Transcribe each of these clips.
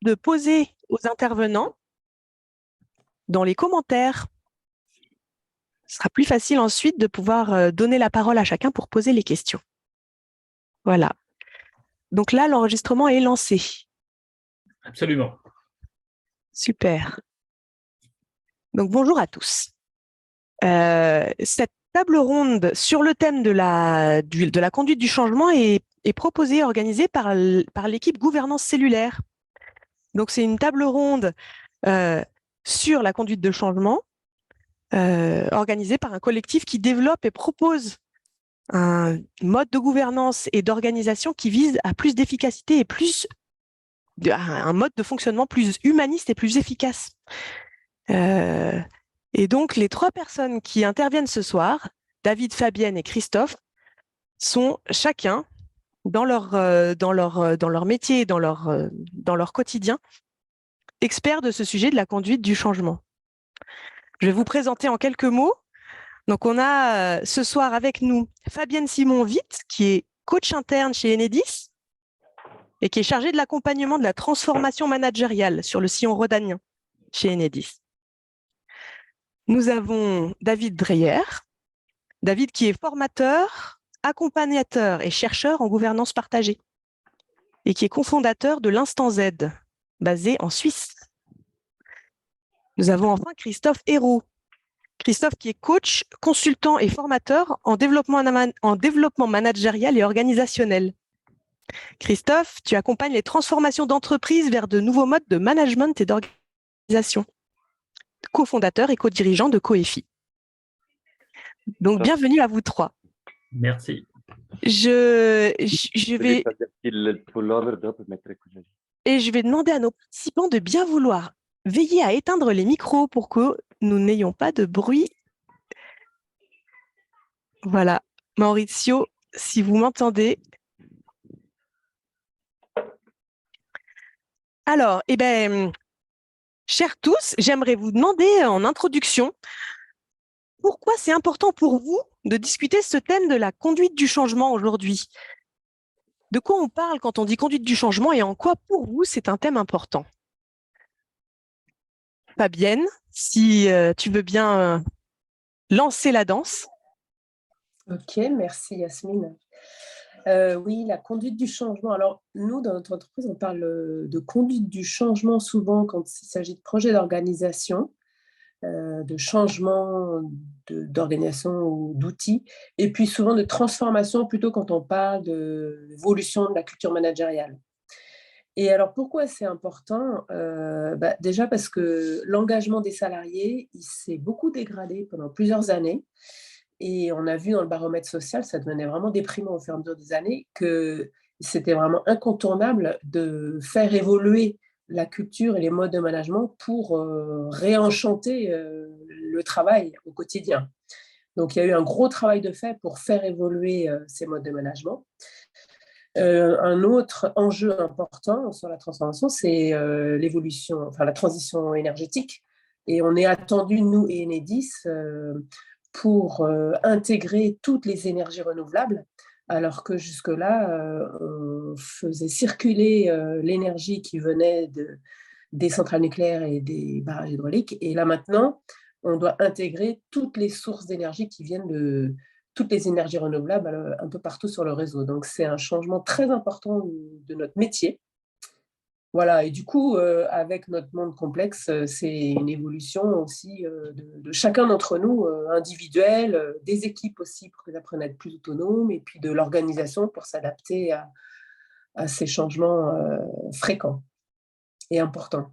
de poser aux intervenants dans les commentaires. Ce sera plus facile ensuite de pouvoir donner la parole à chacun pour poser les questions. Voilà. Donc là, l'enregistrement est lancé. Absolument. Super. Donc bonjour à tous. Cette table ronde sur le thème de la conduite du changement est proposée et organisée par l'équipe gouvernance cellulaire. Donc c'est une table ronde sur la conduite de changement organisée par un collectif qui développe et propose un mode de gouvernance et d'organisation qui vise à plus d'efficacité et un mode de fonctionnement plus humaniste et plus efficace. Et donc, les 3 personnes qui interviennent ce soir, David, Fabienne et Christophe, sont chacun, dans leur métier, dans leur quotidien, experts de ce sujet de la conduite du changement. Je vais vous présenter en quelques mots. Donc, on a ce soir avec nous Fabienne Simon-Witt, qui est coach interne chez Enedis et qui est chargée de l'accompagnement de la transformation managériale sur le sillon rhodanien chez Enedis. Nous avons David Dreyer. David qui est formateur, accompagnateur et chercheur en gouvernance partagée et qui est cofondateur de l'Instant Z, basé en Suisse. Nous avons enfin Christophe Hérault. Christophe qui est coach, consultant et formateur en développement managérial et organisationnel. Christophe, tu accompagnes les transformations d'entreprises vers de nouveaux modes de management et d'organisation. Cofondateur et co-dirigeant de Coefi. Donc, bienvenue à vous 3. Merci. Je vais demander à nos participants de bien vouloir veiller à éteindre les micros pour que nous n'ayons pas de bruit. Voilà. Maurizio, si vous m'entendez. Alors, chers tous, j'aimerais vous demander en introduction pourquoi c'est important pour vous de discuter ce thème de la conduite du changement aujourd'hui. De quoi on parle quand on dit conduite du changement et en quoi pour vous c'est un thème important? Fabienne, si tu veux bien lancer la danse. Ok, merci Yasmine. Oui, la conduite du changement. Alors, nous, dans notre entreprise, on parle de conduite du changement souvent quand il s'agit de projets d'organisation, de changement d'organisation ou d'outils, et puis souvent de transformation plutôt quand on parle de l'évolution de la culture managériale. Et alors, pourquoi c'est important? Déjà parce que l'engagement des salariés, il s'est beaucoup dégradé pendant plusieurs années. Et on a vu dans le baromètre social, ça devenait vraiment déprimant au fur et à mesure des années, que c'était vraiment incontournable de faire évoluer la culture et les modes de management pour réenchanter le travail au quotidien. Donc, il y a eu un gros travail de fait pour faire évoluer ces modes de management. Un autre enjeu important sur la transformation, c'est l'évolution, enfin la transition énergétique. Et on est attendu, nous et Enedis, pour intégrer toutes les énergies renouvelables, alors que jusque-là, on faisait circuler l'énergie qui venait des centrales nucléaires et des barrages hydrauliques. Et là maintenant, on doit intégrer toutes les sources d'énergie qui viennent de toutes les énergies renouvelables un peu partout sur le réseau. Donc, c'est un changement très important de notre métier. Voilà, et du coup, avec notre monde complexe, c'est une évolution aussi de chacun d'entre nous, individuel, des équipes aussi pour qu'elles apprennent à être plus autonomes, et puis de l'organisation pour s'adapter à ces changements fréquents et importants.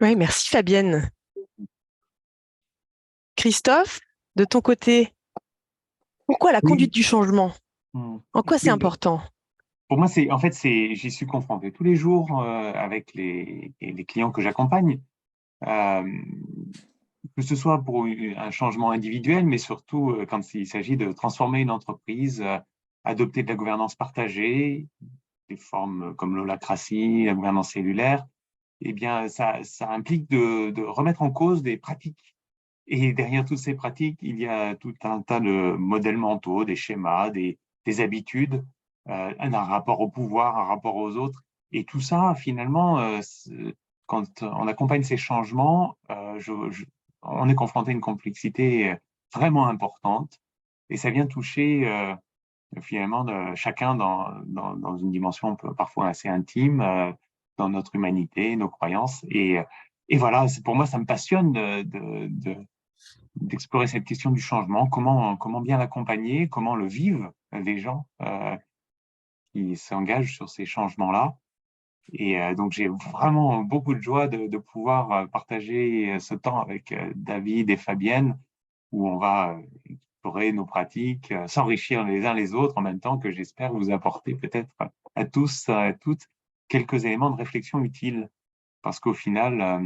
Oui, merci Fabienne. Christophe, de ton côté, pourquoi la conduite du changement? En quoi c'est important? Pour moi, j'y suis confronté tous les jours avec les clients que j'accompagne, que ce soit pour un changement individuel, mais surtout quand il s'agit de transformer une entreprise, adopter de la gouvernance partagée, des formes comme l'holacratie, la gouvernance cellulaire. Eh bien, ça implique de remettre en cause des pratiques. Et derrière toutes ces pratiques, il y a tout un tas de modèles mentaux, des schémas, des habitudes, un rapport au pouvoir, un rapport aux autres Et tout ça, finalement, quand on accompagne ces changements, on est confronté à une complexité vraiment importante et ça vient toucher finalement chacun dans une dimension parfois assez intime, dans notre humanité, nos croyances. Et voilà, pour moi, ça me passionne d'explorer cette question du changement, comment bien l'accompagner, comment le vivent les gens qui s'engagent sur ces changements-là. Et donc, j'ai vraiment beaucoup de joie de pouvoir partager ce temps avec David et Fabienne, où on va explorer nos pratiques, s'enrichir les uns les autres, en même temps que j'espère vous apporter peut-être à tous, à toutes, quelques éléments de réflexion utiles. Parce qu'au final,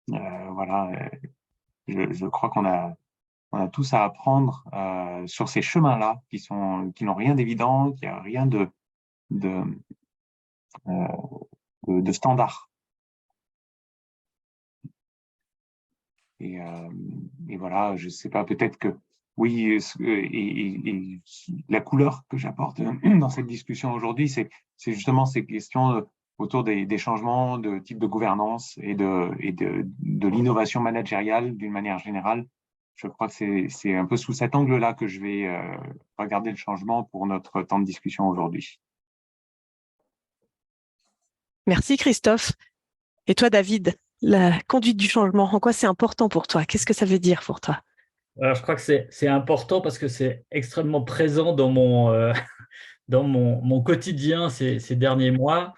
voilà, je crois qu'on a tous à apprendre sur ces chemins-là qui n'ont rien d'évident, qui a rien de standard. Et voilà, je sais pas, peut-être que oui, et la couleur que j'apporte dans cette discussion aujourd'hui, c'est justement ces questions autour des changements de type de gouvernance et de l'innovation managériale d'une manière générale. Je crois que c'est un peu sous cet angle-là que je vais regarder le changement pour notre temps de discussion aujourd'hui. Merci Christophe. Et toi David, la conduite du changement, en quoi c'est important pour toi? Qu'est-ce que ça veut dire pour toi? Alors, je crois que c'est important parce que c'est extrêmement présent dans mon quotidien ces derniers mois.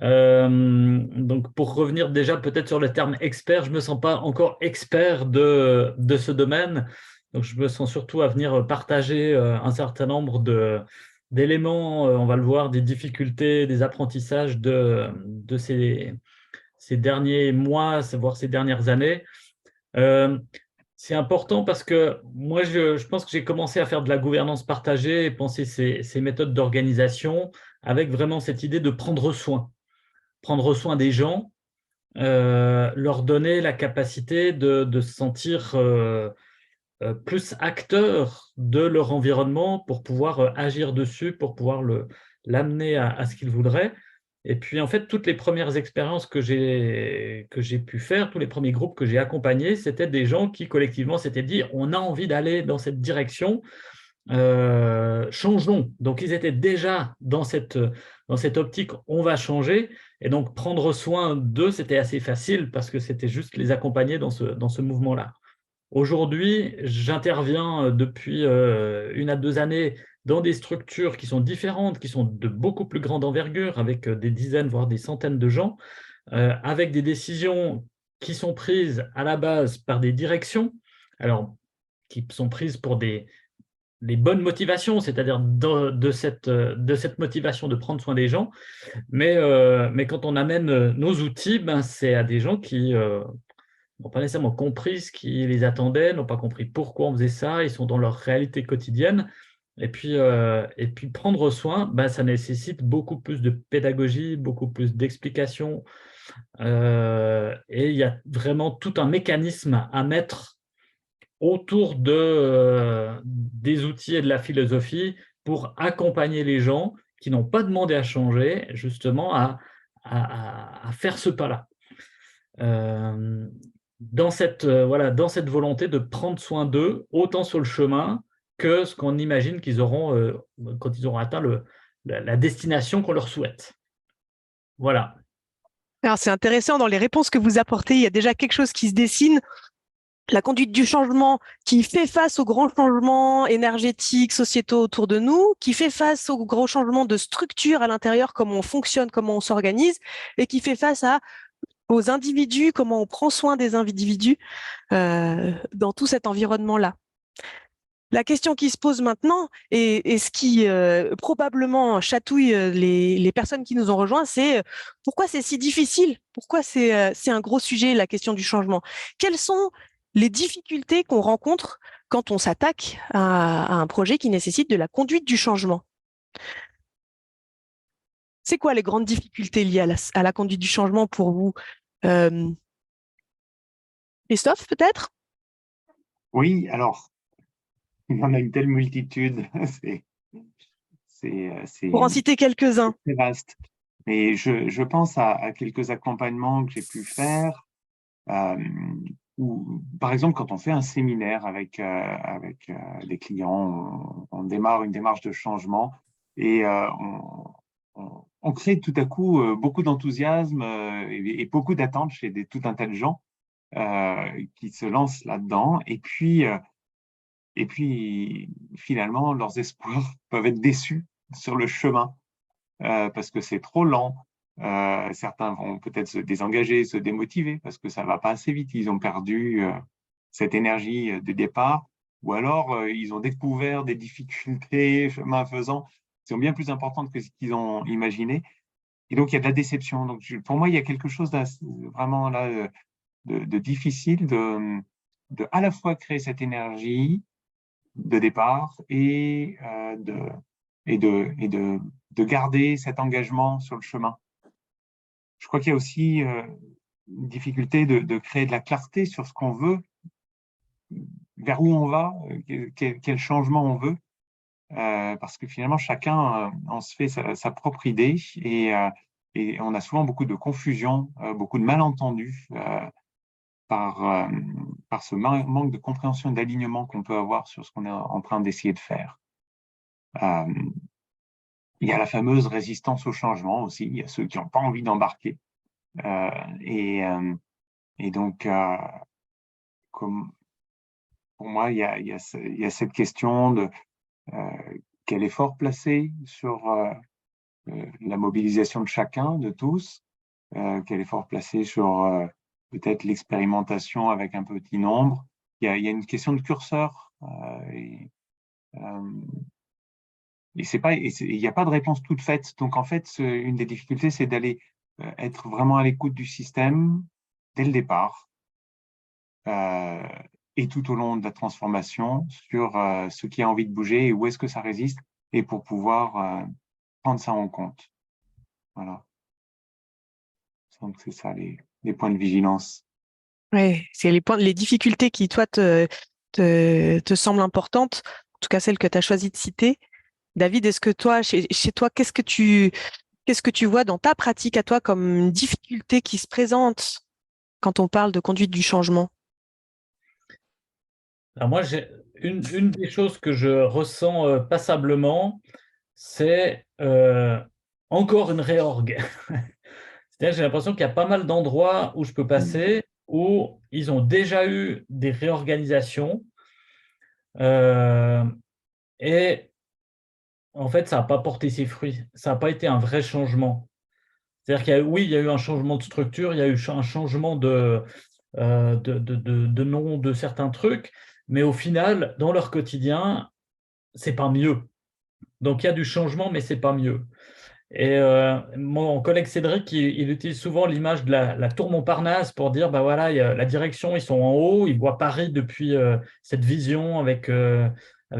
Donc, pour revenir déjà peut-être sur le terme expert, je ne me sens pas encore expert de ce domaine. Donc, je me sens surtout à venir partager un certain nombre d'éléments, on va le voir, des difficultés, des apprentissages de ces derniers mois, voire ces dernières années. C'est important parce que moi, je pense que j'ai commencé à faire de la gouvernance partagée et penser ces méthodes d'organisation avec vraiment cette idée de prendre soin des gens, leur donner la capacité de se sentir plus acteurs de leur environnement pour pouvoir agir dessus, pour pouvoir l'amener à ce qu'ils voudraient. Et puis, en fait, toutes les premières expériences que j'ai pu faire, tous les premiers groupes que j'ai accompagnés, c'était des gens qui, collectivement, s'étaient dit « on a envie d'aller dans cette direction, changeons ». Donc, ils étaient déjà dans cette optique « on va changer ». Et donc, prendre soin d'eux, c'était assez facile parce que c'était juste les accompagner dans ce mouvement-là. Aujourd'hui, j'interviens depuis 1 à 2 années dans des structures qui sont différentes, qui sont de beaucoup plus grande envergure, avec des dizaines, voire des centaines de gens, avec des décisions qui sont prises à la base par des directions, alors qui sont prises pour les bonnes motivations, c'est-à-dire de cette motivation de prendre soin des gens, mais quand on amène nos outils, ben, c'est à des gens qui n'ont pas nécessairement compris ce qui les attendait, n'ont pas compris pourquoi on faisait ça, ils sont dans leur réalité quotidienne. Et puis prendre soin, ben, ça nécessite beaucoup plus de pédagogie, beaucoup plus d'explications. Et il y a vraiment tout un mécanisme à mettre autour des outils et de la philosophie pour accompagner les gens qui n'ont pas demandé à changer, justement, à faire ce pas-là. Dans cette volonté de prendre soin d'eux, autant sur le chemin que ce qu'on imagine qu'ils auront quand ils auront atteint la destination qu'on leur souhaite. Voilà. Alors, c'est intéressant, dans les réponses que vous apportez, il y a déjà quelque chose qui se dessine. La conduite du changement qui fait face aux grands changements énergétiques, sociétaux autour de nous, qui fait face aux gros changements de structure à l'intérieur, comment on fonctionne, comment on s'organise, et qui fait face aux individus, comment on prend soin des individus dans tout cet environnement-là. La question qui se pose maintenant, et ce qui probablement chatouille les personnes qui nous ont rejoints, c'est pourquoi c'est si difficile? Pourquoi c'est un gros sujet, la question du changement? Quelles sont les difficultés qu'on rencontre quand on s'attaque à un projet qui nécessite de la conduite du changement? C'est quoi les grandes difficultés liées à la conduite du changement pour vous? Christophe, peut-être? Oui, alors, il y en a une telle multitude, c'est Pour en citer quelques-uns. très vaste. Mais je pense à quelques accompagnements que j'ai pu faire, où, par exemple, quand on fait un séminaire avec des clients, on démarre une démarche de changement et on crée tout à coup beaucoup d'enthousiasme et beaucoup d'attentes chez tout un tas de gens qui se lancent là-dedans. Et puis, finalement, leurs espoirs peuvent être déçus sur le chemin parce que c'est trop lent. Certains vont peut-être se désengager, se démotiver parce que ça va pas assez vite. Ils ont perdu cette énergie de départ, ou alors ils ont découvert des difficultés chemin faisant qui sont bien plus importantes que ce qu'ils ont imaginé. Et donc il y a de la déception. Donc pour moi, il y a quelque chose vraiment là de difficile de à la fois créer cette énergie de départ et de garder cet engagement sur le chemin. Je crois qu'il y a aussi une difficulté de créer de la clarté sur ce qu'on veut, vers où on va, quel changement on veut, parce que finalement, chacun en se fait sa propre idée et on a souvent beaucoup de confusion, beaucoup de malentendus par ce manque de compréhension et d'alignement qu'on peut avoir sur ce qu'on est en train d'essayer de faire. Il y a la fameuse résistance au changement aussi. Il y a ceux qui n'ont pas envie d'embarquer. Et donc, pour moi, il y a cette question de quel effort placer sur la mobilisation de chacun, de tous, quel effort placer sur peut-être l'expérimentation avec un petit nombre. Il y a une question de curseur. Et il n'y a pas de réponse toute faite. Donc, en fait, une des difficultés, c'est d'aller être vraiment à l'écoute du système dès le départ et tout au long de la transformation sur ce qui a envie de bouger et où est-ce que ça résiste et pour pouvoir prendre ça en compte. Voilà. Donc, c'est ça les points de vigilance. Oui, c'est les difficultés qui, toi, te semblent importantes, en tout cas celles que tu as choisi de citer. David, est-ce que toi, chez toi, qu'est-ce que tu vois dans ta pratique à toi comme une difficulté qui se présente quand on parle de conduite du changement? Alors moi, j'ai une des choses que je ressens passablement, c'est encore une réorg. C'est-à-dire, j'ai l'impression qu'il y a pas mal d'endroits où je peux passer où ils ont déjà eu des réorganisations et en fait, ça n'a pas porté ses fruits. Ça n'a pas été un vrai changement. C'est-à-dire oui, il y a eu un changement de structure, il y a eu un changement de nom de certains trucs, mais au final, dans leur quotidien, c'est pas mieux. Donc il y a du changement, mais c'est pas mieux. Et mon collègue Cédric, il utilise souvent l'image de la tour Montparnasse pour dire, bah voilà, la direction, ils sont en haut, ils voient Paris depuis cette vision avec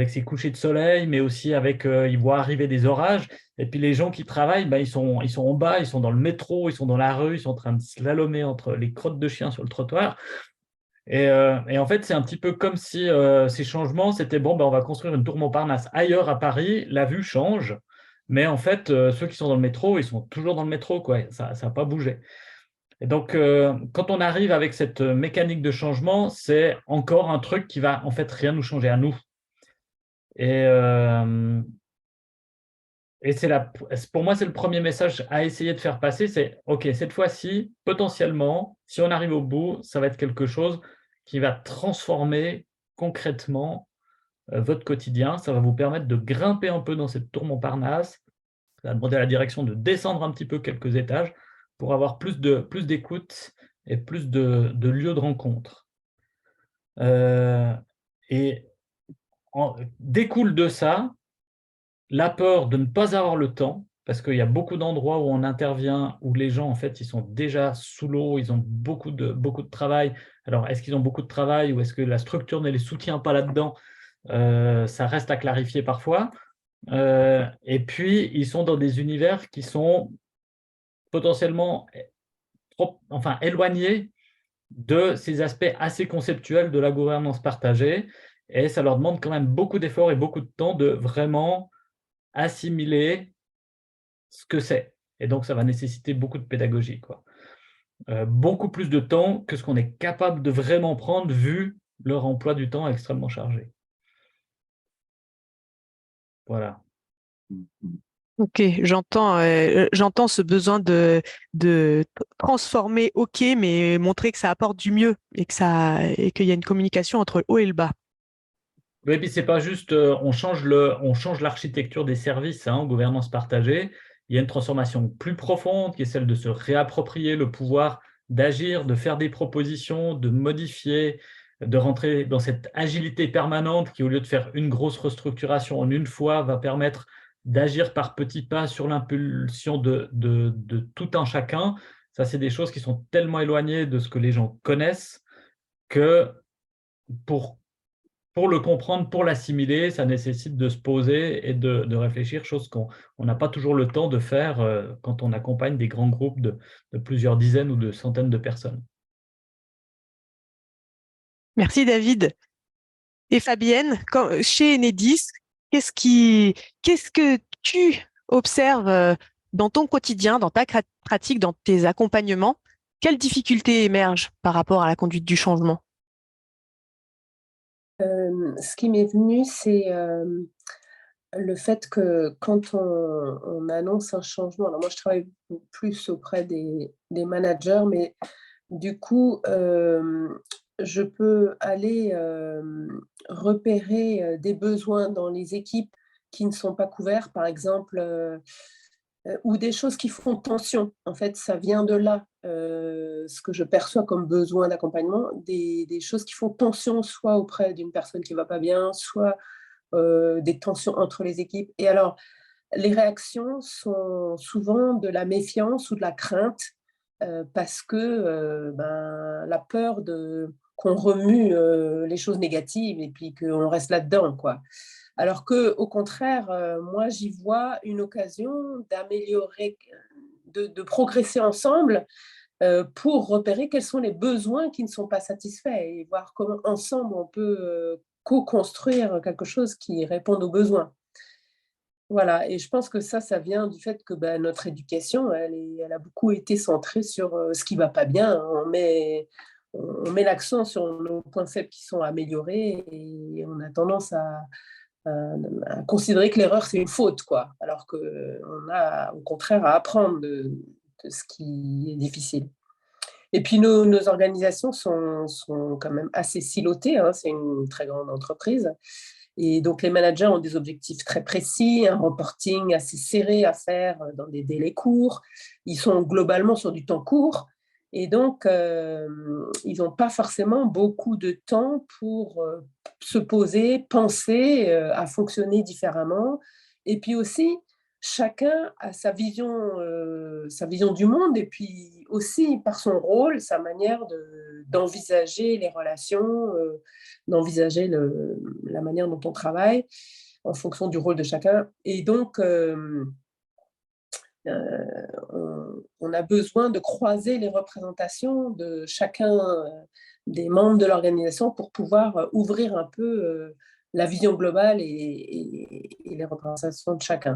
ses couchers de soleil, mais aussi avec, ils voient arriver des orages. Et puis les gens qui travaillent, bah, ils sont en bas, ils sont dans le métro, ils sont dans la rue, ils sont en train de slalomer entre les crottes de chiens sur le trottoir. Et en fait, c'est un petit peu comme si ces changements, c'était bon, ben, on va construire une tour Montparnasse ailleurs à Paris, la vue change, mais en fait, ceux qui sont dans le métro, ils sont toujours dans le métro, quoi. Ça n'a pas bougé. Et donc, quand on arrive avec cette mécanique de changement, c'est encore un truc qui va en fait rien nous changer à nous. Et pour moi, c'est le premier message à essayer de faire passer, c'est OK, cette fois-ci, potentiellement, si on arrive au bout, ça va être quelque chose qui va transformer concrètement votre quotidien. Ça va vous permettre de grimper un peu dans cette tour Montparnasse. Ça va demander à la direction de descendre un petit peu quelques étages pour avoir plus d'écoute et plus de lieux de rencontre. Et découle de ça la peur de ne pas avoir le temps, parce qu'il y a beaucoup d'endroits où on intervient, où les gens, en fait, ils sont déjà sous l'eau, ils ont beaucoup de travail. Alors, est-ce qu'ils ont beaucoup de travail ou est-ce que la structure ne les soutient pas là-dedans? Ça reste à clarifier parfois. Et puis, ils sont dans des univers qui sont potentiellement éloignés de ces aspects assez conceptuels de la gouvernance partagée. Et ça leur demande quand même beaucoup d'efforts et beaucoup de temps de vraiment assimiler ce que c'est. Et donc, ça va nécessiter beaucoup de pédagogie, quoi. Beaucoup plus de temps que ce qu'on est capable de vraiment prendre vu leur emploi du temps extrêmement chargé. Voilà. Ok, j'entends ce besoin de transformer, ok, mais montrer que ça apporte du mieux et qu'il y a une communication entre le haut et le bas. Oui, et puis c'est pas juste on change l'architecture des services en gouvernance partagée. Il y a une transformation plus profonde qui est celle de se réapproprier le pouvoir d'agir, de faire des propositions, de modifier, de rentrer dans cette agilité permanente qui, au lieu de faire une grosse restructuration en une fois, va permettre d'agir par petits pas sur l'impulsion de tout un chacun. Ça, c'est des choses qui sont tellement éloignées de ce que les gens connaissent que pour le comprendre, pour l'assimiler, ça nécessite de se poser et de réfléchir, chose qu'on n'a pas toujours le temps de faire quand on accompagne des grands groupes de plusieurs dizaines ou de centaines de personnes. Merci David. Et Fabienne, chez Enedis, qu'est-ce que tu observes dans ton quotidien, dans ta pratique, dans tes accompagnements? Quelles difficultés émergent par rapport à la conduite du changement? Ce qui m'est venu, c'est le fait que quand on annonce un changement, alors moi je travaille plus auprès des managers, mais du coup, je peux aller repérer des besoins dans les équipes qui ne sont pas couverts, par exemple, ou des choses qui font tension. En fait, ça vient de là, ce que je perçois comme besoin d'accompagnement, des choses qui font tension, soit auprès d'une personne qui ne va pas bien, soit des tensions entre les équipes. Et alors, les réactions sont souvent de la méfiance ou de la crainte, parce que la peur qu'on remue les choses négatives et puis qu'on reste là-dedans, quoi. Alors qu'au contraire, moi, j'y vois une occasion d'améliorer, de progresser ensemble pour repérer quels sont les besoins qui ne sont pas satisfaits et voir comment ensemble on peut co-construire quelque chose qui réponde aux besoins. Voilà, et je pense que ça vient du fait que notre éducation, elle a beaucoup été centrée sur ce qui ne va pas bien. On met l'accent sur nos points faibles qui sont améliorés et on a tendance à considérer que l'erreur, c'est une faute, quoi, alors qu'on a au contraire à apprendre de ce qui est difficile. Et puis nos organisations sont quand même assez silotées, c'est une très grande entreprise. Et donc les managers ont des objectifs très précis, un reporting assez serré à faire dans des délais courts. Ils sont globalement sur du temps court. Et donc, ils n'ont pas forcément beaucoup de temps pour se poser, penser à fonctionner différemment. Et puis aussi, chacun a sa vision du monde et puis aussi par son rôle, sa manière d'envisager les relations, d'envisager la manière dont on travaille en fonction du rôle de chacun. Et donc, on a besoin de croiser les représentations de chacun des membres de l'organisation pour pouvoir ouvrir un peu la vision globale et les représentations de chacun.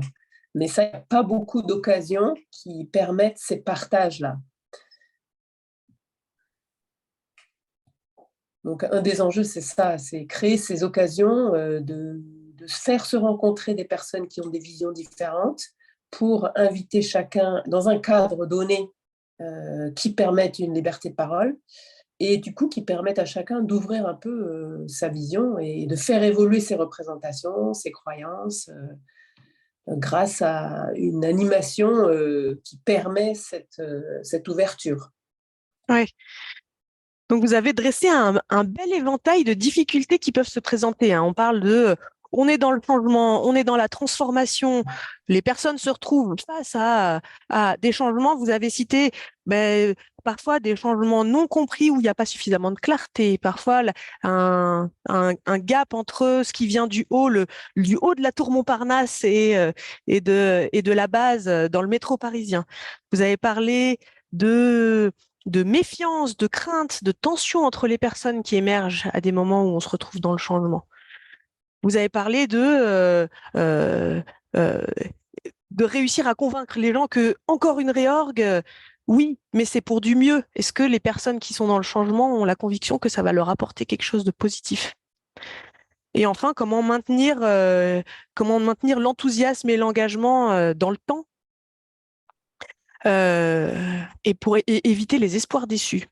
Mais ça, il n'y a pas beaucoup d'occasions qui permettent ces partages-là. Donc, un des enjeux, c'est ça, c'est créer ces occasions de faire se rencontrer des personnes qui ont des visions différentes pour inviter chacun dans un cadre donné qui permette une liberté de parole et du coup qui permette à chacun d'ouvrir un peu sa vision et de faire évoluer ses représentations, ses croyances grâce à une animation qui permet cette ouverture. Oui. Donc, vous avez dressé un bel éventail de difficultés qui peuvent se présenter. On parle on est dans le changement, on est dans la transformation. Les personnes se retrouvent face à des changements. Vous avez cité parfois des changements non compris où il n'y a pas suffisamment de clarté. Parfois, un gap entre ce qui vient du haut de la tour Montparnasse et de la base dans le métro parisien. Vous avez parlé de méfiance, de crainte, de tension entre les personnes qui émergent à des moments où on se retrouve dans le changement. Vous avez parlé de réussir à convaincre les gens que encore une réorg, oui, mais c'est pour du mieux. Est-ce que les personnes qui sont dans le changement ont la conviction que ça va leur apporter quelque chose de positif? Et enfin, comment maintenir l'enthousiasme et l'engagement dans le temps et pour éviter les espoirs déçus.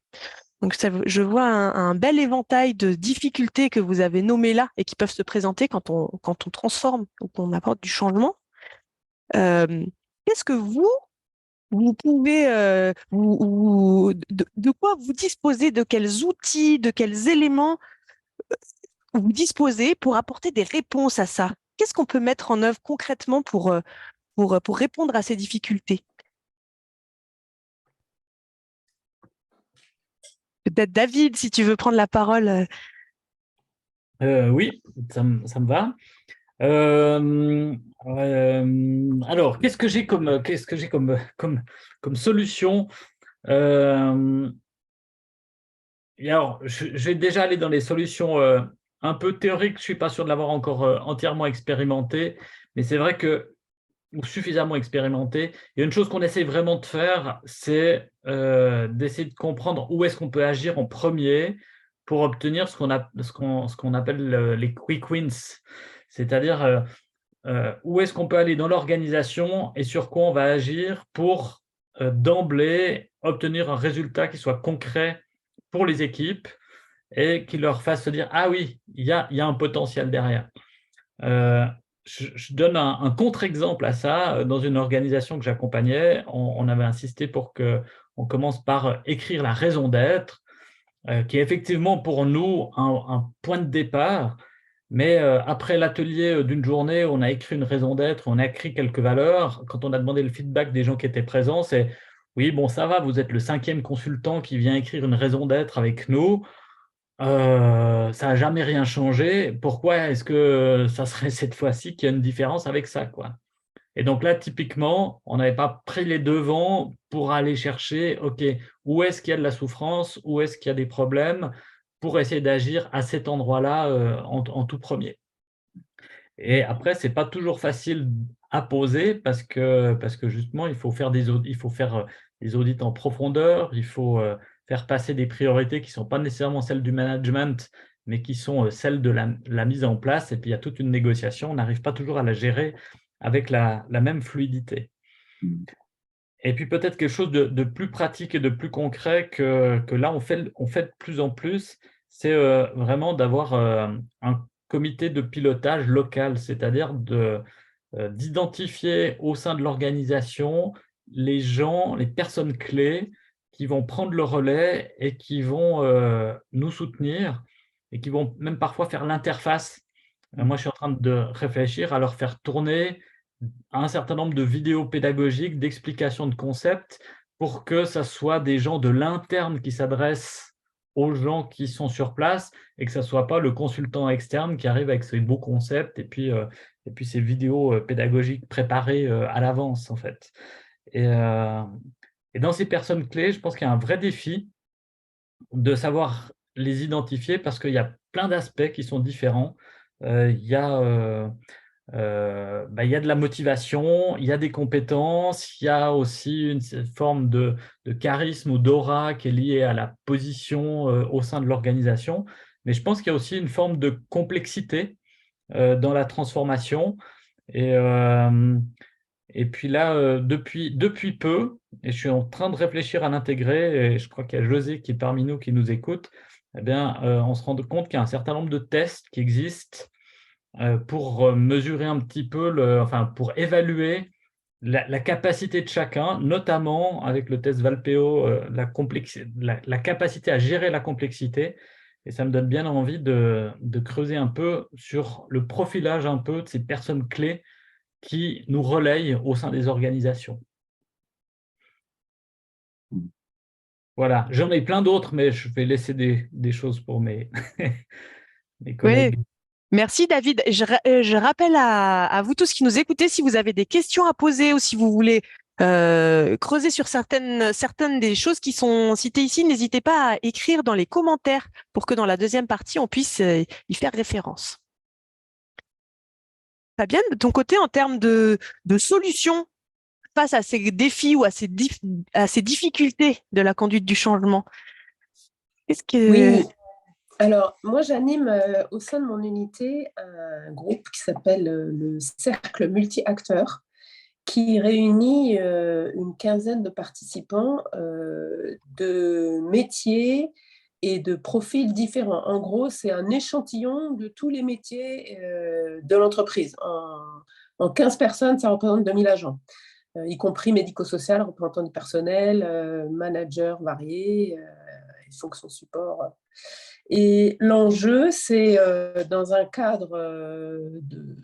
Donc, je vois un bel éventail de difficultés que vous avez nommées là et qui peuvent se présenter quand on transforme, quand on apporte du changement. Qu'est-ce que vous pouvez, de quoi vous disposez, de quels outils, de quels éléments vous disposez pour apporter des réponses à ça? Qu'est-ce qu'on peut mettre en œuvre concrètement pour répondre à ces difficultés? Peut-être David, si tu veux prendre la parole. Oui, ça me va. Alors, qu'est-ce que j'ai comme solution? Et alors, je vais déjà aller dans les solutions un peu théoriques. Je ne suis pas sûr de l'avoir encore entièrement expérimenté, mais c'est vrai que, ou suffisamment expérimenté. Il y a une chose qu'on essaie vraiment de faire, c'est d'essayer de comprendre où est-ce qu'on peut agir en premier pour obtenir ce qu'on appelle les quick wins, c'est-à-dire où est-ce qu'on peut aller dans l'organisation et sur quoi on va agir pour d'emblée obtenir un résultat qui soit concret pour les équipes et qui leur fasse se dire « Ah oui, il y a un potentiel derrière ». Je donne un contre-exemple à ça. Dans une organisation que j'accompagnais, on avait insisté pour qu'on commence par écrire la raison d'être, qui est effectivement pour nous un point de départ. Mais après l'atelier d'une journée, on a écrit une raison d'être, on a écrit quelques valeurs. Quand on a demandé le feedback des gens qui étaient présents, c'est « Oui, bon, ça va, vous êtes le 5e consultant qui vient écrire une raison d'être avec nous. Ça n'a jamais rien changé. Pourquoi est-ce que ça serait cette fois-ci qu'il y a une différence avec ça, quoi ?» Et donc là, typiquement, on n'avait pas pris les devants pour aller chercher, OK, où est-ce qu'il y a de la souffrance, où est-ce qu'il y a des problèmes, pour essayer d'agir à cet endroit-là en tout premier. Et après, ce n'est pas toujours facile à poser parce que justement, il faut faire des audits en profondeur, il faut faire passer des priorités qui ne sont pas nécessairement celles du management, mais qui sont celles de la mise en place. Et puis, il y a toute une négociation. On n'arrive pas toujours à la gérer avec la même fluidité. Et puis, peut-être quelque chose de plus pratique et de plus concret que là, on fait de plus en plus, c'est vraiment d'avoir un comité de pilotage local, c'est-à-dire d'identifier au sein de l'organisation les gens, les personnes clés qui vont prendre le relais et qui vont nous soutenir et qui vont même parfois faire l'interface. Moi, je suis en train de réfléchir à leur faire tourner un certain nombre de vidéos pédagogiques, d'explications de concepts pour que ça soit des gens de l'interne qui s'adressent aux gens qui sont sur place et que ça ne soit pas le consultant externe qui arrive avec ses beaux concepts et puis ces vidéos pédagogiques préparées à l'avance, en fait. Et dans ces personnes clés, je pense qu'il y a un vrai défi de savoir les identifier parce qu'il y a plein d'aspects qui sont différents. Il y a de la motivation, il y a des compétences, il y a aussi une forme de charisme ou d'aura qui est liée à la position au sein de l'organisation. Mais je pense qu'il y a aussi une forme de complexité dans la transformation. Et puis là, depuis peu, et je suis en train de réfléchir à l'intégrer, et je crois qu'il y a José qui est parmi nous, qui nous écoute, eh bien, on se rend compte qu'il y a un certain nombre de tests qui existent pour mesurer un petit peu, pour évaluer la capacité de chacun, notamment avec le test Valpeo, la capacité à gérer la complexité. Et ça me donne bien envie de creuser un peu sur le profilage un peu de ces personnes clés qui nous relayent au sein des organisations. Voilà, j'en ai plein d'autres, mais je vais laisser des choses pour mes collègues. Oui. Merci David. Je rappelle à vous tous qui nous écoutez, si vous avez des questions à poser ou si vous voulez creuser sur certaines des choses qui sont citées ici, n'hésitez pas à écrire dans les commentaires pour que dans la deuxième partie, on puisse y faire référence. Fabienne, de ton côté, en termes de solutions face à ces défis ou à ces difficultés de la conduite du changement? Qu'est-ce que... Oui, alors moi j'anime au sein de mon unité un groupe qui s'appelle le Cercle Multi-Acteurs, qui réunit une quinzaine de participants de métiers et de profils différents. En gros, c'est un échantillon de tous les métiers de l'entreprise. En 15 personnes, ça représente 2000 agents, y compris médico-social, représentants du personnel, managers variés, fonctions support. Et l'enjeu, c'est dans un cadre de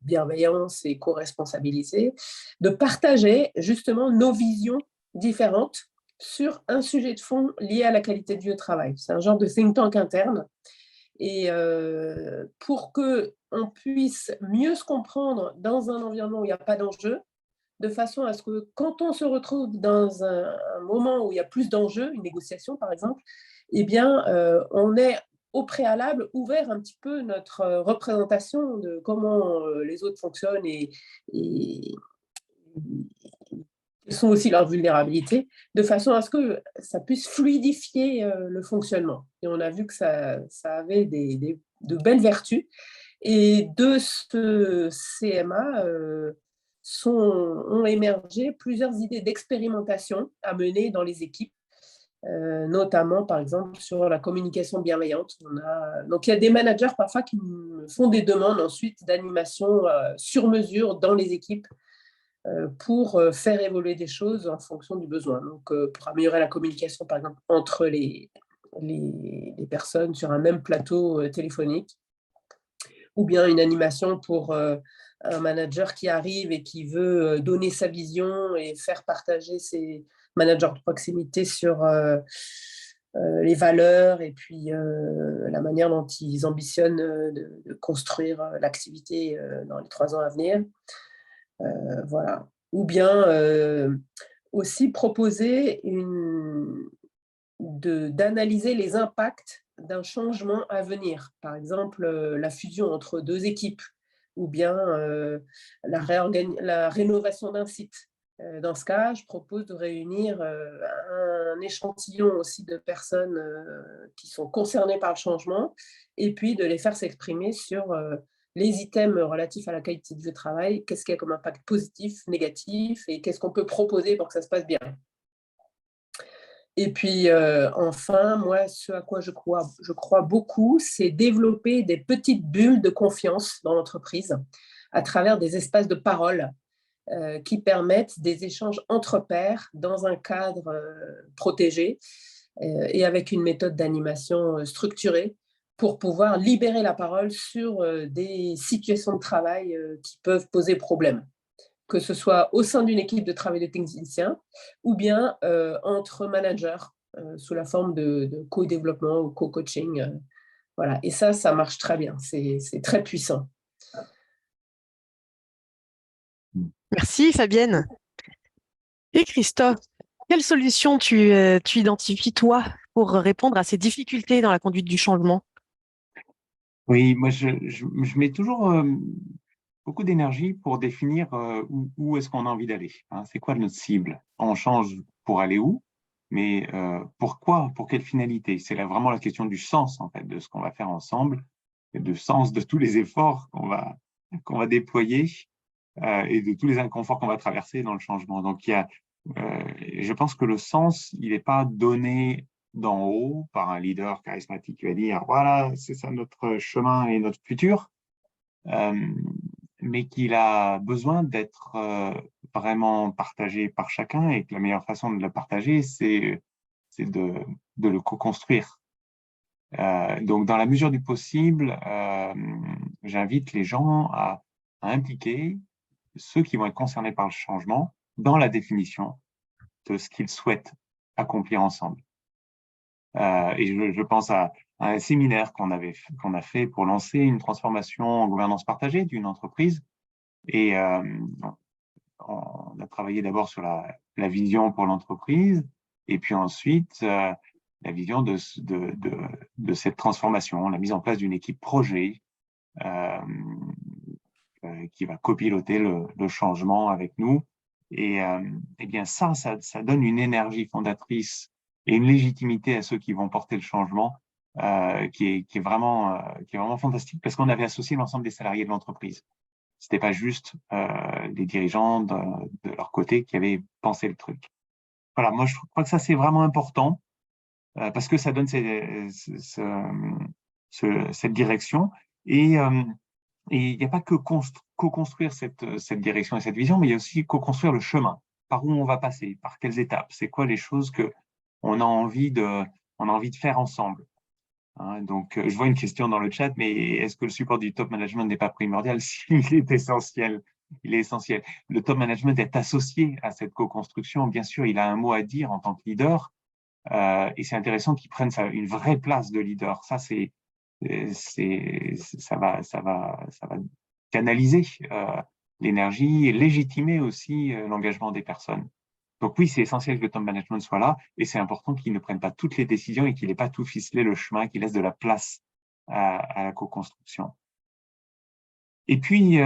bienveillance et co-responsabilité, de partager justement nos visions différentes sur un sujet de fond lié à la qualité de vie au travail. C'est un genre de think tank interne. Et pour qu'on puisse mieux se comprendre dans un environnement où il n'y a pas d'enjeu, de façon à ce que quand on se retrouve dans un moment où il y a plus d'enjeux, une négociation par exemple, eh bien, on est au préalable ouvert un petit peu notre représentation de comment les autres fonctionnent et quelles sont aussi leurs vulnérabilités, de façon à ce que ça puisse fluidifier le fonctionnement. Et on a vu que ça avait de belles vertus. Et de ce CMA ont émergé plusieurs idées d'expérimentation à mener dans les équipes, notamment par exemple sur la communication bienveillante. Donc il y a des managers parfois qui font des demandes ensuite d'animation sur mesure dans les équipes pour faire évoluer des choses en fonction du besoin. Donc pour améliorer la communication par exemple entre les personnes sur un même plateau téléphonique, ou bien une animation pour un manager qui arrive et qui veut donner sa vision et faire partager ses managers de proximité sur les valeurs et puis la manière dont ils ambitionnent de construire l'activité dans les 3 ans à venir. Voilà. Ou bien aussi proposer d'analyser les impacts d'un changement à venir. Par exemple, la fusion entre 2 équipes ou bien la rénovation d'un site. Dans ce cas, je propose de réunir un échantillon aussi de personnes qui sont concernées par le changement et puis de les faire s'exprimer sur les items relatifs à la qualité de vie au travail, qu'est-ce qu'il y a comme impact positif, négatif et qu'est-ce qu'on peut proposer pour que ça se passe bien. Et puis, enfin, moi, ce à quoi je crois beaucoup, c'est développer des petites bulles de confiance dans l'entreprise à travers des espaces de parole qui permettent des échanges entre pairs dans un cadre protégé et avec une méthode d'animation structurée pour pouvoir libérer la parole sur des situations de travail qui peuvent poser problème, que ce soit au sein d'une équipe de travail de technicien ou bien entre managers sous la forme de co-développement ou co-coaching. Voilà. Et ça marche très bien. C'est très puissant. Merci Fabienne. Et Christophe, quelle solution tu identifies toi pour répondre à ces difficultés dans la conduite du changement? Oui, moi je mets toujours beaucoup d'énergie pour définir où est-ce qu'on a envie d'aller. Hein. C'est quoi notre cible? On change pour aller où? Mais pourquoi? Pour quelle finalité? C'est vraiment la question du sens en fait de ce qu'on va faire ensemble, et de sens de tous les efforts qu'on va déployer et de tous les inconforts qu'on va traverser dans le changement. Donc je pense que le sens, il n'est pas donné d'en haut par un leader charismatique qui va dire voilà, c'est ça notre chemin et notre futur, mais qu'il a besoin d'être vraiment partagé par chacun et que la meilleure façon de le partager, c'est de le co-construire. Donc, dans la mesure du possible, j'invite les gens à impliquer ceux qui vont être concernés par le changement dans la définition de ce qu'ils souhaitent accomplir ensemble. Et je pense à un séminaire qu'on a fait pour lancer une transformation en gouvernance partagée d'une entreprise. Et on a travaillé d'abord sur la vision pour l'entreprise et puis ensuite la vision de cette transformation, la mise en place d'une équipe projet qui va copiloter le changement avec nous Et eh bien ça donne une énergie fondatrice et une légitimité à ceux qui vont porter le changement qui est vraiment fantastique parce qu'on avait associé l'ensemble des salariés de l'entreprise. C'était pas juste les dirigeants de leur côté qui avaient pensé le truc. Voilà, moi je crois que ça c'est vraiment important parce que ça donne cette direction et il n'y a pas que co-construire cette direction et cette vision, mais il y a aussi co-construire le chemin. Par où on va passer, par quelles étapes, c'est quoi les choses que on a envie de faire ensemble. Hein, donc, je vois une question dans le chat, mais est-ce que le support du top management n'est pas primordial? Il est essentiel. Il est essentiel. Le top management est associé à cette co-construction. Bien sûr, il a un mot à dire en tant que leader, et c'est intéressant qu'il prenne une vraie place de leader. Ça, ça va canaliser l'énergie et légitimer aussi l'engagement des personnes. Donc oui, c'est essentiel que le top management soit là et c'est important qu'il ne prenne pas toutes les décisions et qu'il n'ait pas tout ficelé le chemin, qu'il laisse de la place à la co-construction. Et puis,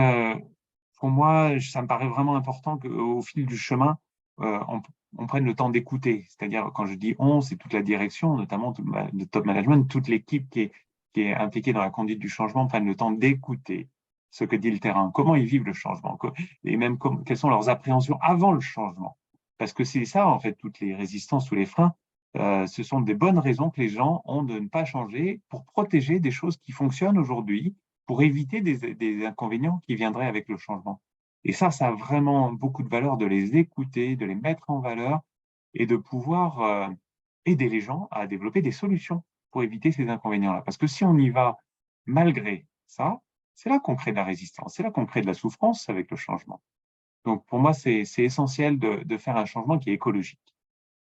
pour moi, ça me paraît vraiment important qu'au fil du chemin, on prenne le temps d'écouter. C'est-à-dire, quand je dis on, c'est toute la direction, notamment le top management, toute l'équipe qui est impliquée dans la conduite du changement, prenne le temps d'écouter ce que dit le terrain, comment ils vivent le changement, et même quelles sont leurs appréhensions avant le changement. Parce que c'est ça, en fait, toutes les résistances ou les freins, ce sont des bonnes raisons que les gens ont de ne pas changer pour protéger des choses qui fonctionnent aujourd'hui, pour éviter des inconvénients qui viendraient avec le changement. Et ça a vraiment beaucoup de valeur de les écouter, de les mettre en valeur et de pouvoir aider les gens à développer des solutions pour éviter ces inconvénients-là. Parce que si on y va malgré ça, c'est là qu'on crée de la résistance, c'est là qu'on crée de la souffrance avec le changement. Donc pour moi, c'est essentiel de faire un changement qui est écologique,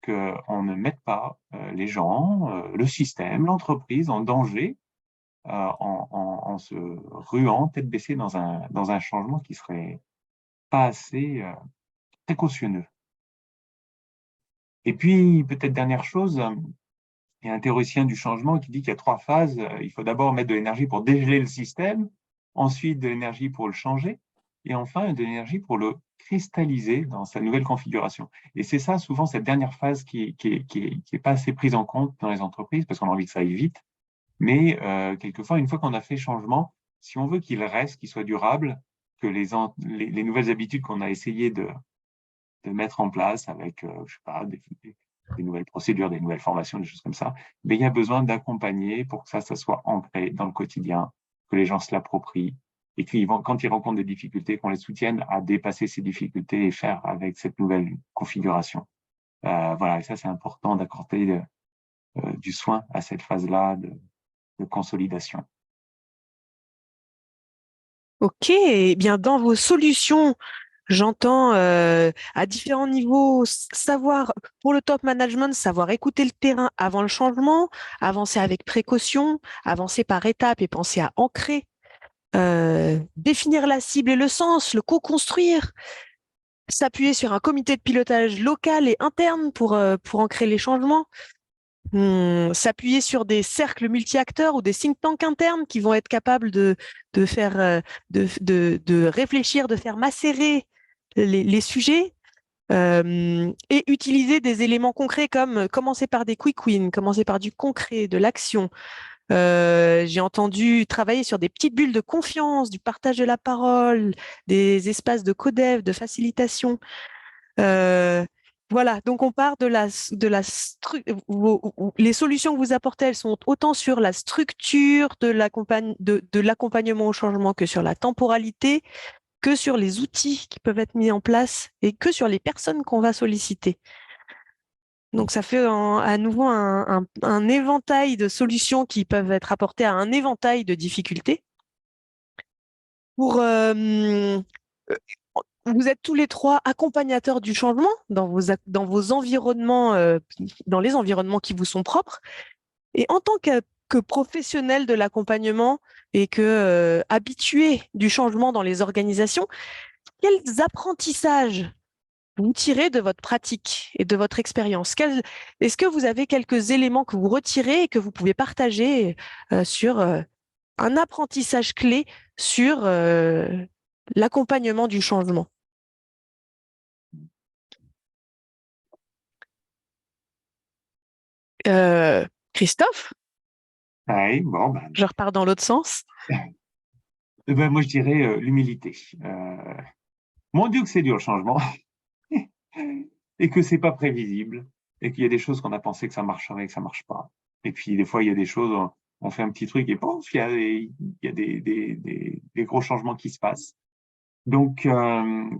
qu'on ne mette pas les gens, le système, l'entreprise en danger en se ruant tête baissée dans un changement qui serait pas assez précautionneux. Et puis, peut-être dernière chose, il y a un théoricien du changement qui dit qu'il y a 3 phases. Il faut d'abord mettre de l'énergie pour dégeler le système, ensuite de l'énergie pour le changer, et enfin de l'énergie pour le cristalliser dans sa nouvelle configuration. Et c'est ça, souvent, cette dernière phase qui est pas assez prise en compte dans les entreprises, parce qu'on a envie que ça aille vite. Mais quelquefois, une fois qu'on a fait changement, si on veut qu'il reste, qu'il soit durable, que les nouvelles habitudes qu'on a essayé de mettre en place avec, je sais pas, des nouvelles procédures, des nouvelles formations, des choses comme ça, mais il y a besoin d'accompagner pour que ça soit ancré dans le quotidien, que les gens se l'approprient, et puis quand ils rencontrent des difficultés, qu'on les soutienne à dépasser ces difficultés et faire avec cette nouvelle configuration. Voilà, et ça, c'est important d'accorder du soin à cette phase-là de consolidation. Ok, eh bien dans vos solutions, j'entends à différents niveaux savoir, pour le top management, savoir écouter le terrain avant le changement, avancer avec précaution, avancer par étapes et penser à ancrer, définir la cible et le sens, le co-construire, s'appuyer sur un comité de pilotage local et interne pour ancrer les changements. S'appuyer sur des cercles multi-acteurs ou des think tanks internes qui vont être capables de faire de réfléchir, de faire macérer les sujets et utiliser des éléments concrets comme commencer par des quick wins, commencer par du concret, de l'action. J'ai entendu travailler sur des petites bulles de confiance, du partage de la parole, des espaces de codev, de facilitation. Voilà, donc on part les solutions que vous apportez, elles sont autant sur la structure de l'accompagnement au changement que sur la temporalité, que sur les outils qui peuvent être mis en place et que sur les personnes qu'on va solliciter. Donc ça fait à nouveau un éventail de solutions qui peuvent être apportées à un éventail de difficultés. Vous êtes tous les 3 accompagnateurs du changement dans vos environnements, dans les environnements qui vous sont propres. Et en tant que professionnel de l'accompagnement et que habitué du changement dans les organisations, quels apprentissages vous tirez de votre pratique et de votre expérience? Est-ce que vous avez quelques éléments que vous retirez et que vous pouvez partager sur un apprentissage clé sur l'accompagnement du changement? Christophe, Oui, bon, ben, je repars dans l'autre sens. moi, je dirais l'humilité. Mon Dieu, que c'est dur le changement et que c'est pas prévisible et qu'il y a des choses qu'on a pensé que ça marcherait et que ça marche pas. Et puis, des fois, il y a des choses, on fait un petit truc et pouf, il y a des gros changements qui se passent. Donc,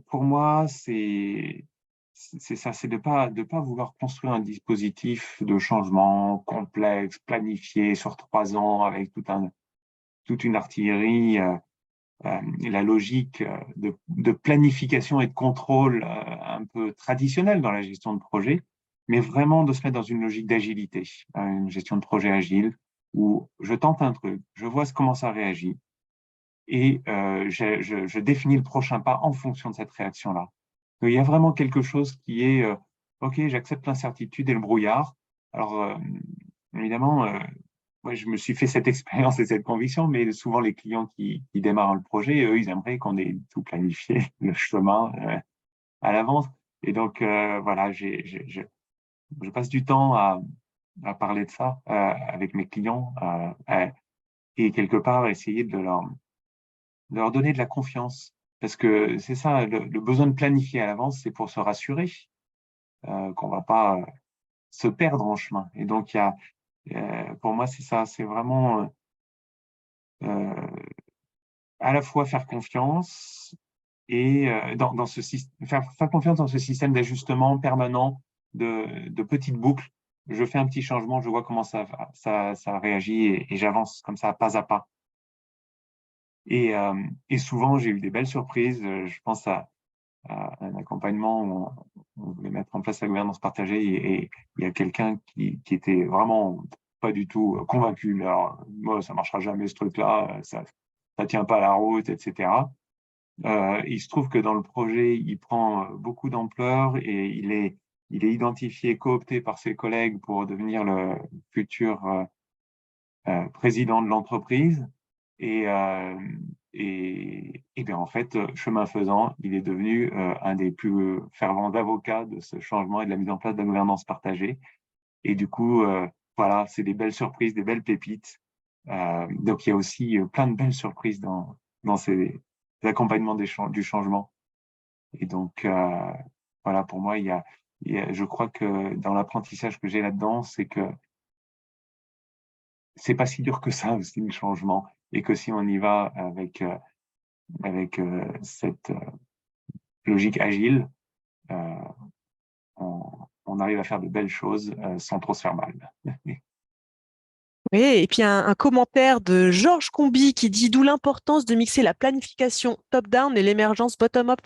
pour moi, c'est ça, c'est de pas vouloir construire un dispositif de changement complexe, planifié sur 3 ans avec toute une artillerie, la logique de planification et de contrôle un peu traditionnelle dans la gestion de projet, mais vraiment de se mettre dans une logique d'agilité, une gestion de projet agile où je tente un truc, je vois comment ça réagit et je définis le prochain pas en fonction de cette réaction-là. Il y a vraiment quelque chose qui est, OK, j'accepte l'incertitude et le brouillard. Alors, évidemment, moi, je me suis fait cette expérience et cette conviction, mais souvent les clients qui démarrent le projet, eux, ils aimeraient qu'on ait tout planifié, le chemin à l'avance. Et donc, voilà, je passe du temps à parler de ça avec mes clients et quelque part essayer de leur donner de la confiance. Parce que c'est ça, le besoin de planifier à l'avance, c'est pour se rassurer qu'on va pas se perdre en chemin. Et donc, pour moi, c'est ça, c'est vraiment euh, à la fois faire confiance et dans ce faire confiance dans ce système d'ajustement permanent de petites boucles. Je fais un petit changement, je vois comment ça réagit et j'avance comme ça, pas à pas. Et souvent, j'ai eu des belles surprises. Je pense à un accompagnement où on voulait mettre en place la gouvernance partagée et il y a quelqu'un qui était vraiment pas du tout convaincu. Alors, moi, ça marchera jamais ce truc-là, ça tient pas la route, etc. Il se trouve que dans le projet, il prend beaucoup d'ampleur et il est identifié, coopté par ses collègues pour devenir le futur président de l'entreprise. Et, euh, et bien en fait, chemin faisant, il est devenu un des plus fervents avocats de ce changement et de la mise en place de la gouvernance partagée. Et du coup, voilà, c'est des belles surprises, des belles pépites. Donc il y a aussi plein de belles surprises dans ces accompagnements du changement. Et donc, voilà, pour moi, je crois que dans l'apprentissage que j'ai là-dedans, c'est que c'est pas si dur que ça aussi le changement et que si on y va avec cette logique agile, euh, on arrive à faire de belles choses sans trop se faire mal. Oui, et puis un commentaire de Georges Combi qui dit d'où l'importance de mixer la planification top-down et l'émergence bottom-up.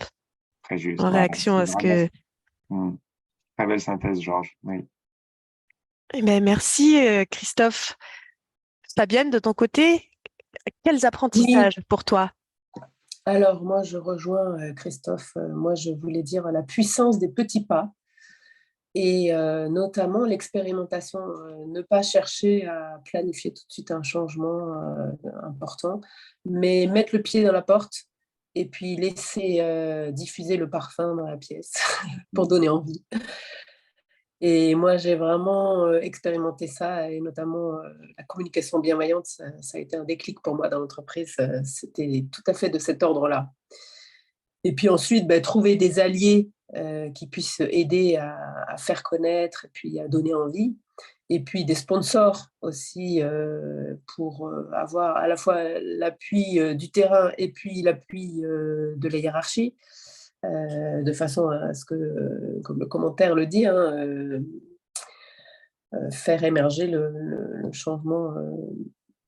Très juste. En Ouais, réaction à ce vraiment, que. très belle synthèse, Georges. Oui. Eh ben, merci, Christophe. Fabienne, de ton côté, quels Oui, apprentissages pour toi? alors moi je rejoins Christophe. Moi je voulais dire la puissance des petits pas et notamment l'expérimentation. Ne pas chercher à planifier tout de suite un changement important, mais mettre le pied dans la porte et puis laisser diffuser le parfum dans la pièce pour donner envie. Et moi, j'ai vraiment expérimenté ça, et notamment la communication bienveillante, ça a été un déclic pour moi dans l'entreprise. C'était tout à fait de cet ordre-là. Et puis ensuite, trouver des alliés qui puissent aider à faire connaître et puis à donner envie. Et puis des sponsors aussi pour avoir à la fois l'appui du terrain et puis l'appui de la hiérarchie, de façon à ce que, comme le commentaire le dit, faire émerger le changement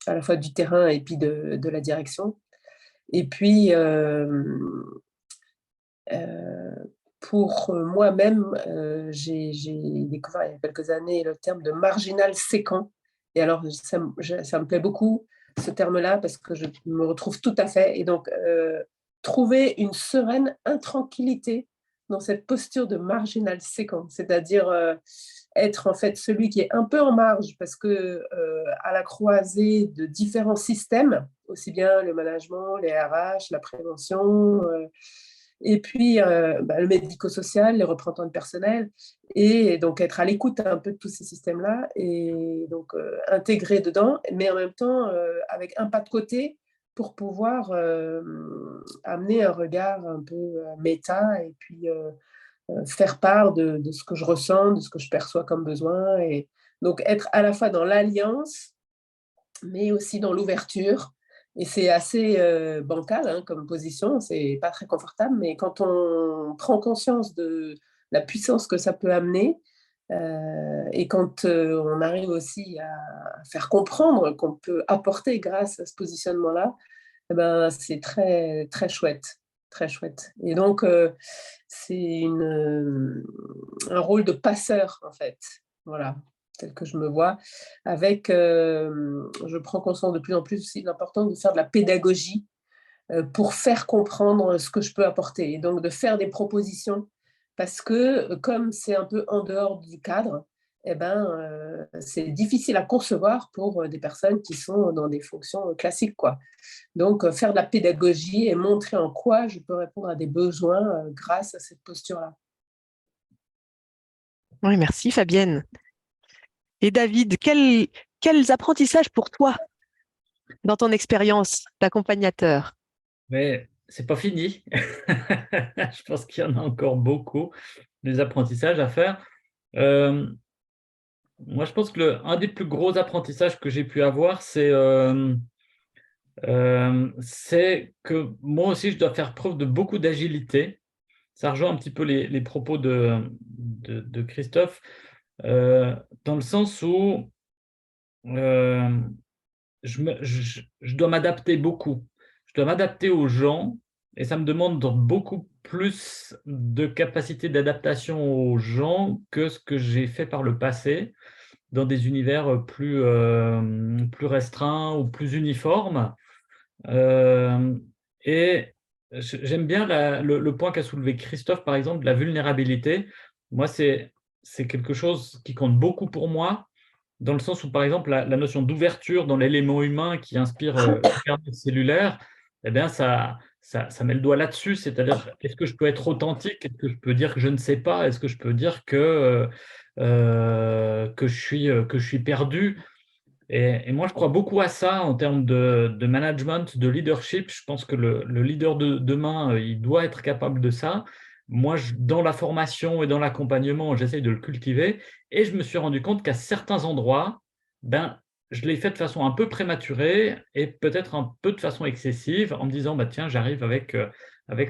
à la fois du terrain et puis de la direction. Et puis, pour moi-même, j'ai découvert il y a quelques années le terme de marginal séquent. Et alors, ça me plaît beaucoup, ce terme-là, parce que je me retrouve tout à fait. Et donc, trouver une sereine intranquillité dans cette posture de marginal séquent, c'est-à-dire être en fait celui qui est un peu en marge, parce que à la croisée de différents systèmes, aussi bien le management, les RH, la prévention, Et puis, le médico-social, les représentants de personnel, et donc être à l'écoute un peu de tous ces systèmes-là, et donc intégrer dedans, mais en même temps avec un pas de côté pour pouvoir amener un regard un peu méta, et puis faire part de ce que je ressens, de ce que je perçois comme besoin. Et donc être à la fois dans l'alliance, mais aussi dans l'ouverture. Et c'est assez bancal hein, comme position, c'est pas très confortable, mais quand on prend conscience de la puissance que ça peut amener, et quand on arrive aussi à faire comprendre qu'on peut apporter grâce à ce positionnement-là, eh ben, c'est très, très chouette. Très chouette. Et donc, c'est un rôle de passeur, en fait. Voilà, tel que je me vois. Avec, je prends conscience de plus en plus aussi de l'importance de faire de la pédagogie pour faire comprendre ce que je peux apporter. Et donc, de faire des propositions. Parce que, comme c'est un peu en dehors du cadre, eh ben, c'est difficile à concevoir pour des personnes qui sont dans des fonctions classiques, quoi. Donc, faire de la pédagogie et montrer en quoi je peux répondre à des besoins grâce à cette posture-là. Oui, merci Fabienne. Et David, quels apprentissages pour toi dans ton expérience d'accompagnateur? Mais c'est pas fini. Je pense qu'il y en a encore beaucoup, des apprentissages à faire. Moi, je pense que un des plus gros apprentissages que j'ai pu avoir, c'est que moi aussi, je dois faire preuve de beaucoup d'agilité. Ça rejoint un petit peu les propos de Christophe, dans le sens où je dois m'adapter beaucoup. Je dois m'adapter aux gens et ça me demande beaucoup plus de capacité d'adaptation aux gens que ce que j'ai fait par le passé dans des univers plus restreints ou plus uniformes. Et j'aime bien le point qu'a soulevé Christophe, par exemple, de la vulnérabilité. Moi, c'est quelque chose qui compte beaucoup pour moi, dans le sens où, par exemple, la notion d'ouverture dans l'élément humain qui inspire le cellulaire, eh bien, ça met le doigt là-dessus. C'est-à-dire, est-ce que je peux être authentique? Est-ce que je peux dire que je ne sais pas? Est-ce que je peux dire que je suis perdu? Et moi, je crois beaucoup à ça en termes de management, de leadership. Je pense que le leader de demain, il doit être capable de ça. Moi, dans la formation et dans l'accompagnement, j'essaye de le cultiver. Et je me suis rendu compte qu'à certains endroits, ben, je l'ai fait de façon un peu prématurée et peut-être un peu de façon excessive en me disant, bah, tiens, j'arrive avec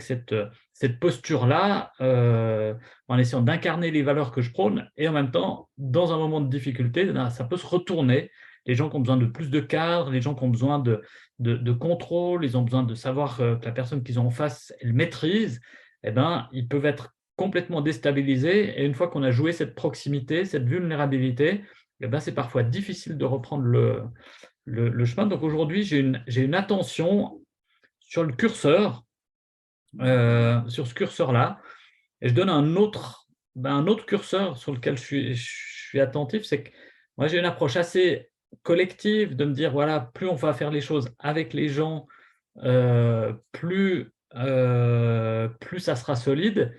cette posture-là, en essayant d'incarner les valeurs que je prône. Et en même temps, dans un moment de difficulté, ben, ça peut se retourner. Les gens qui ont besoin de plus de cadre, les gens qui ont besoin de contrôle, ils ont besoin de savoir que la personne qu'ils ont en face, elle maîtrise, eh ben, ils peuvent être complètement déstabilisés. Et une fois qu'on a joué cette proximité, cette vulnérabilité, eh ben, c'est parfois difficile de reprendre le chemin. Donc aujourd'hui, j'ai une attention sur le curseur, sur ce curseur-là. Et je donne un autre curseur sur lequel je suis attentif, c'est que moi, j'ai une approche assez collective de me dire, voilà, plus on va faire les choses avec les gens, plus ça sera solide.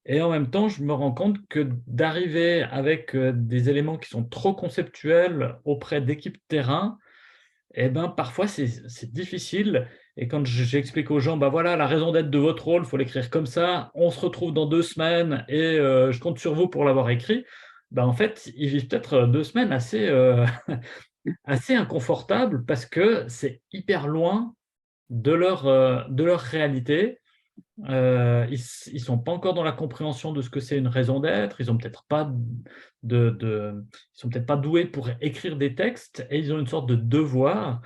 Et en même temps, je me rends compte que d'arriver avec des éléments qui sont trop conceptuels auprès d'équipes terrain, eh ben, parfois, c'est difficile. Et quand j'explique aux gens, bah voilà, la raison d'être de votre rôle, il faut l'écrire comme ça, on se retrouve dans 2 semaines et je compte sur vous pour l'avoir écrit, bah, en fait, ils vivent peut-être 2 semaines assez, assez inconfortables parce que c'est hyper loin de leur réalité. Ils sont pas encore dans la compréhension de ce que c'est une raison d'être. Ils ont peut-être pas ils sont peut-être pas doués pour écrire des textes et ils ont une sorte de devoir.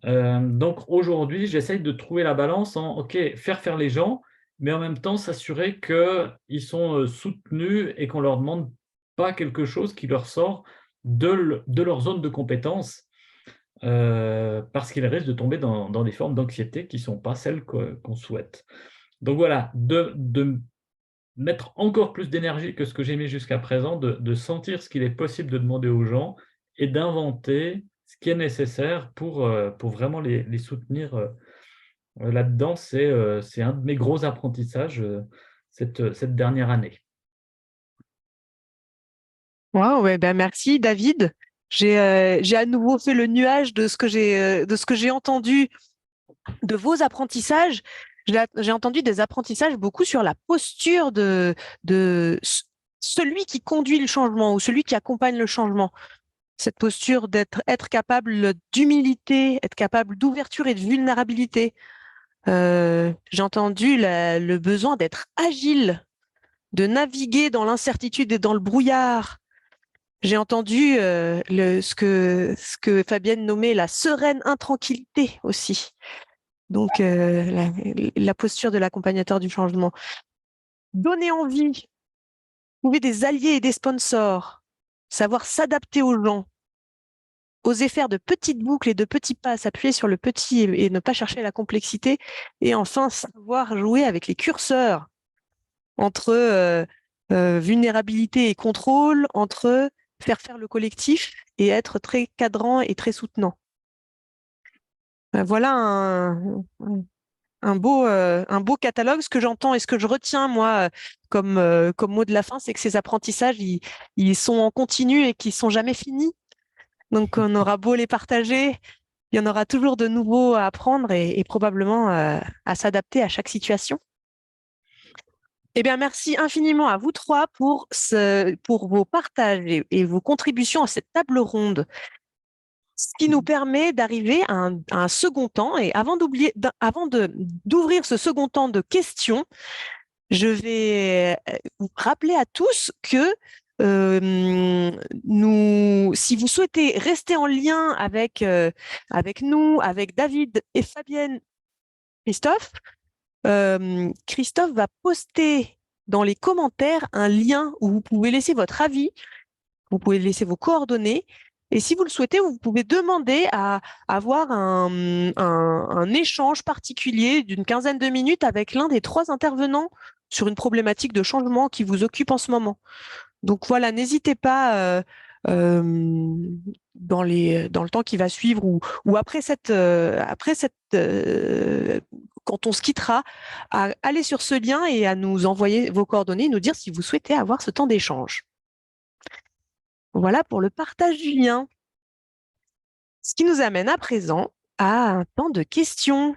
Donc aujourd'hui, j'essaye de trouver la balance en OK, faire les gens, mais en même temps s'assurer qu'ils sont soutenus et qu'on leur demande pas quelque chose qui leur sort de leur zone de compétence, parce qu'ils risquent de tomber dans des formes d'anxiété qui ne sont pas celles qu'on souhaite. Donc voilà, de mettre encore plus d'énergie que ce que j'ai mis jusqu'à présent, de sentir ce qu'il est possible de demander aux gens et d'inventer ce qui est nécessaire pour vraiment les soutenir là-dedans, c'est un de mes gros apprentissages cette dernière année. Wow, ouais, ben merci David. J'ai à nouveau fait le nuage de ce que j'ai entendu de vos apprentissages. J'ai entendu des apprentissages beaucoup sur la posture de celui qui conduit le changement ou celui qui accompagne le changement. Cette posture être capable d'humilité, être capable d'ouverture et de vulnérabilité. J'ai entendu le besoin d'être agile, de naviguer dans l'incertitude et dans le brouillard. J'ai entendu ce que Fabienne nommait la sereine intranquillité aussi. Donc, la posture de l'accompagnateur du changement. Donner envie, trouver des alliés et des sponsors, savoir s'adapter aux gens, oser faire de petites boucles et de petits pas, s'appuyer sur le petit et ne pas chercher la complexité. Et enfin, savoir jouer avec les curseurs entre vulnérabilité et contrôle, entre faire le collectif et être très cadrant et très soutenant. Voilà un beau catalogue. Ce que j'entends et ce que je retiens, moi, comme mot de la fin, c'est que ces apprentissages, ils sont en continu et qu'ils sont jamais finis. Donc, on aura beau les partager, il y en aura toujours de nouveaux à apprendre et probablement à s'adapter à chaque situation. Eh bien, merci infiniment à vous trois pour vos partages et vos contributions à cette table ronde, ce qui nous permet d'arriver à un second temps. Et avant d'ouvrir ce second temps de questions, je vais vous rappeler à tous que si vous souhaitez rester en lien avec nous, avec David et Fabienne, Christophe va poster dans les commentaires un lien où vous pouvez laisser votre avis, vous pouvez laisser vos coordonnées. Et si vous le souhaitez, vous pouvez demander à avoir un échange particulier d'une quinzaine de minutes avec l'un des 3 intervenants sur une problématique de changement qui vous occupe en ce moment. Donc voilà, n'hésitez pas dans le temps qui va suivre ou après quand on se quittera, à aller sur ce lien et à nous envoyer vos coordonnées, nous dire si vous souhaitez avoir ce temps d'échange. Voilà pour le partage du lien. Ce qui nous amène à présent à un temps de questions.